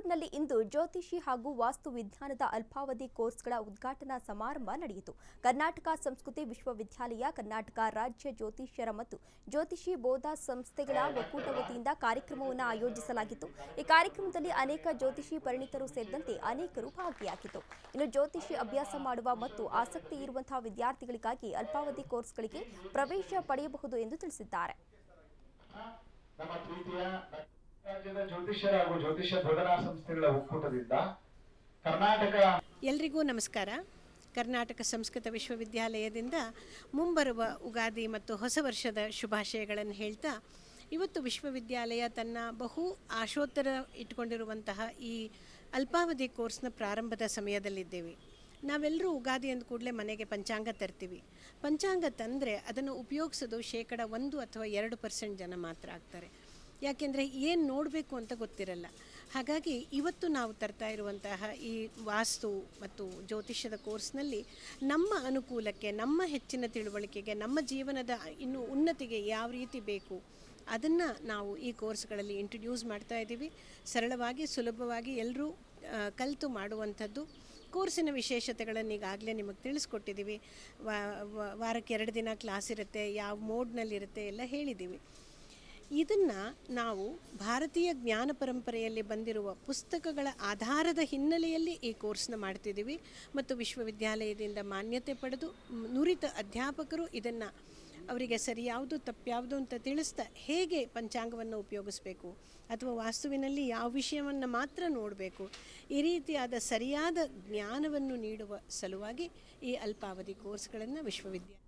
ಬೆಂಗಳೂರಿನಲ್ಲಿ ಇಂದು ಜ್ಯೋತಿಷಿ ಹಾಗೂ ವಾಸ್ತು ವಿಜ್ಞಾನದ ಅಲ್ಪಾವಧಿ ಕೋರ್ಸ್ಗಳ ಉದ್ಘಾಟನಾ ಸಮಾರಂಭ ನಡೆಯಿತು. ಕರ್ನಾಟಕ ಸಂಸ್ಕೃತಿ ವಿಶ್ವವಿದ್ಯಾಲಯ, ಕರ್ನಾಟಕ ರಾಜ್ಯ ಜ್ಯೋತಿಷ್ಯರ ಮತ್ತು ಜ್ಯೋತಿಷಿ ಬೋಧ ಸಂಸ್ಥೆಗಳ ಒಕ್ಕೂಟ ವತಿಯಿಂದ ಕಾರ್ಯಕ್ರಮವನ್ನು ಆಯೋಜಿಸಲಾಗಿತ್ತು. ಈ ಕಾರ್ಯಕ್ರಮದಲ್ಲಿ ಅನೇಕ ಜ್ಯೋತಿಷಿ ಪರಿಣಿತರು ಸೇರಿದಂತೆ ಅನೇಕರು ಭಾಗಿಯಾಗಿದ್ದರು. ಇನ್ನು ಜ್ಯೋತಿಷಿ ಅಭ್ಯಾಸ ಮಾಡುವ ಮತ್ತು ಆಸಕ್ತಿ ಇರುವಂತಹ ವಿದ್ಯಾರ್ಥಿಗಳಿಗಾಗಿ ಅಲ್ಪಾವಧಿ ಕೋರ್ಸ್ಗಳಿಗೆ ಪ್ರವೇಶ ಪಡೆಯಬಹುದು ಎಂದು ತಿಳಿಸಿದ್ದಾರೆ. ರಾಜ್ಯದ ಜ್ಯೋತಿಷ್ಯರ ಹಾಗೂ ಜ್ಯೋತಿಷ್ಯ ಬೋಧನಾ ಸಂಸ್ಥೆಗಳ ಒಕ್ಕೂಟದಿಂದ ಎಲ್ರಿಗೂ ನಮಸ್ಕಾರ. ಕರ್ನಾಟಕ ಸಂಸ್ಕೃತ ವಿಶ್ವವಿದ್ಯಾಲಯದಿಂದ ಮುಂಬರುವ ಉಗಾದಿ ಮತ್ತು ಹೊಸ ವರ್ಷದ ಶುಭಾಶಯಗಳನ್ನು ಹೇಳ್ತಾ, ಇವತ್ತು ವಿಶ್ವವಿದ್ಯಾಲಯ ತನ್ನ ಬಹು ಆಶೋತ್ತರ ಇಟ್ಕೊಂಡಿರುವಂತಹ ಈ ಅಲ್ಪಾವಧಿ ಕೋರ್ಸ್ನ ಪ್ರಾರಂಭದ ಸಮಯದಲ್ಲಿದ್ದೇವೆ. ನಾವೆಲ್ಲರೂ ಉಗಾದಿ ಅಂದ ಕೂಡಲೇ ಮನೆಗೆ ಪಂಚಾಂಗ ತರ್ತೀವಿ. ಪಂಚಾಂಗ ತಂದರೆ ಅದನ್ನು ಉಪಯೋಗಿಸೋದು 1 ಅಥವಾ 2% ಜನ ಮಾತ್ರ ಆಗ್ತಾರೆ. ಯಾಕೆಂದರೆ ಏನು ನೋಡಬೇಕು ಅಂತ ಗೊತ್ತಿರಲ್ಲ. ಹಾಗಾಗಿ ಇವತ್ತು ನಾವು ತರ್ತಾ ಇರುವಂತಹ ಈ ವಾಸ್ತು ಮತ್ತು ಜ್ಯೋತಿಷ್ಯದ ಕೋರ್ಸ್ನಲ್ಲಿ ನಮ್ಮ ಅನುಕೂಲಕ್ಕೆ, ನಮ್ಮ ಹೆಚ್ಚಿನ ತಿಳುವಳಿಕೆಗೆ, ನಮ್ಮ ಜೀವನದ ಇನ್ನೂ ಉನ್ನತಿಗೆ ಯಾವ ರೀತಿ ಬೇಕು ಅದನ್ನು ನಾವು ಈ ಕೋರ್ಸ್ಗಳಲ್ಲಿ ಇಂಟ್ರಡ್ಯೂಸ್ ಮಾಡ್ತಾ ಇದ್ದೀವಿ. ಸರಳವಾಗಿ, ಸುಲಭವಾಗಿ ಎಲ್ಲರೂ ಕಲಿತು ಮಾಡುವಂಥದ್ದು. ಕೋರ್ಸಿನ ವಿಶೇಷತೆಗಳನ್ನು ಈಗಾಗಲೇ ನಿಮಗೆ ತಿಳಿಸ್ಕೊಟ್ಟಿದ್ದೀವಿ. ವಾರಕ್ಕೆ 2 ದಿನ ಕ್ಲಾಸ್ ಇರುತ್ತೆ, ಯಾವ ಮೋಡ್ನಲ್ಲಿರುತ್ತೆ ಎಲ್ಲ ಹೇಳಿದ್ದೀವಿ. ಇದನ್ನು ನಾವು ಭಾರತೀಯ ಜ್ಞಾನ ಪರಂಪರೆಯಲ್ಲಿ ಬಂದಿರುವ ಪುಸ್ತಕಗಳ ಆಧಾರದ ಹಿನ್ನೆಲೆಯಲ್ಲಿ ಈ ಕೋರ್ಸ್ನ ಮಾಡ್ತಿದ್ದೀವಿ ಮತ್ತು ವಿಶ್ವವಿದ್ಯಾಲಯದಿಂದ ಮಾನ್ಯತೆ ಪಡೆದು ನುರಿತ ಅಧ್ಯಾಪಕರು ಇದನ್ನು ಅವರಿಗೆ ಸರಿಯಾವುದು ತಪ್ಪ್ಯಾವುದು ಅಂತ ತಿಳಿಸ್ತಾ ಹೇಗೆ ಪಂಚಾಂಗವನ್ನು ಉಪಯೋಗಿಸಬೇಕು ಅಥವಾ ವಾಸ್ತುವಿನಲ್ಲಿ ಯಾವ ವಿಷಯವನ್ನು ಮಾತ್ರ ನೋಡಬೇಕು, ಈ ರೀತಿಯಾದ ಸರಿಯಾದ ಜ್ಞಾನವನ್ನು ನೀಡುವ ಸಲುವಾಗಿ ಈ ಅಲ್ಪಾವಧಿ ಕೋರ್ಸ್ಗಳನ್ನು ವಿಶ್ವವಿದ್ಯಾಲಯ